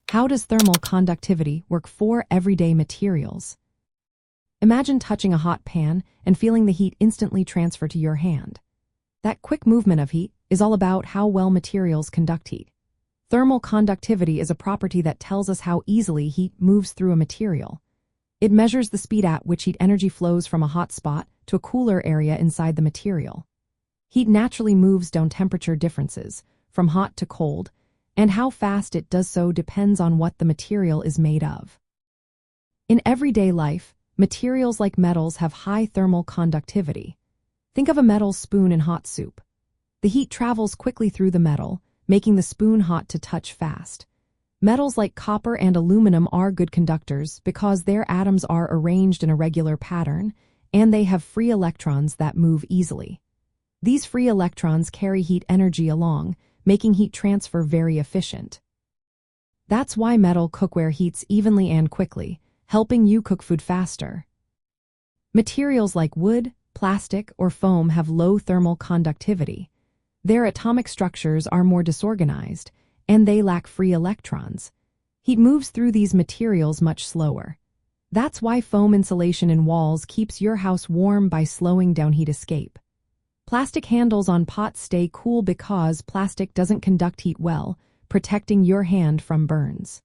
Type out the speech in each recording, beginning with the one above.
How does thermal conductivity work for everyday materials? Imagine touching a hot pan and feeling the heat instantly transfer to your hand. That quick movement of heat is all about how well materials conduct heat. Thermal conductivity is a property that tells us how easily heat moves through a material. It measures the speed at which heat energy flows from a hot spot to a cooler area inside the material. Heat naturally moves down temperature differences, from hot to cold, and how fast it does so depends on what the material is made of. In everyday life, materials like metals have high thermal conductivity. Think of a metal spoon in hot soup. The heat travels quickly through the metal, making the spoon hot to touch fast. Metals like copper and aluminum are good conductors because their atoms are arranged in a regular pattern, and they have free electrons that move easily. These free electrons carry heat energy along, making heat transfer very efficient. That's why metal cookware heats evenly and quickly, helping you cook food faster. Materials like wood, plastic, or foam have low thermal conductivity. Their atomic structures are more disorganized, and they lack free electrons. Heat moves through these materials much slower. That's why foam insulation in walls keeps your house warm by slowing down heat escape. Plastic handles on pots stay cool because plastic doesn't conduct heat well, protecting your hand from burns.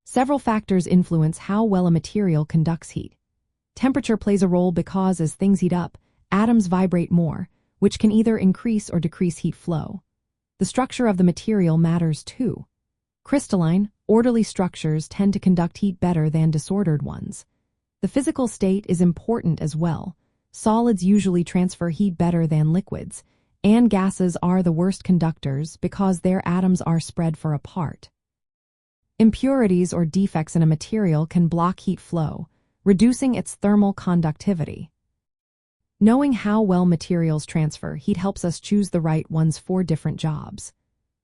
Several factors influence how well a material conducts heat. Temperature plays a role because as things heat up, atoms vibrate more, which can either increase or decrease heat flow. The structure of the material matters too. Crystalline, orderly structures tend to conduct heat better than disordered ones. The physical state is important as well. Solids usually transfer heat better than liquids, and gases are the worst conductors because their atoms are spread far apart. Impurities or defects in a material can block heat flow, reducing its thermal conductivity. Knowing how well materials transfer heat helps us choose the right ones for different jobs.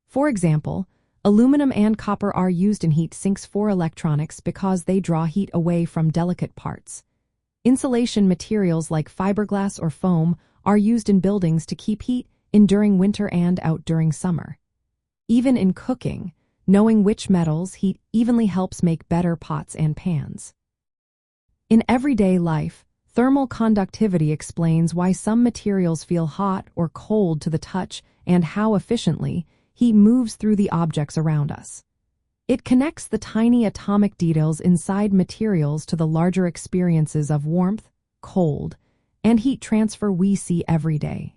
For example, aluminum and copper are used in heat sinks for electronics because they draw heat away from delicate parts. Insulation materials like fiberglass or foam are used in buildings to keep heat in during winter and out during summer. Even in cooking, knowing which metals heat evenly helps make better pots and pans. In everyday life, thermal conductivity explains why some materials feel hot or cold to the touch and how efficiently heat moves through the objects around us. It connects the tiny atomic details inside materials to the larger experiences of warmth, cold, and heat transfer we see every day.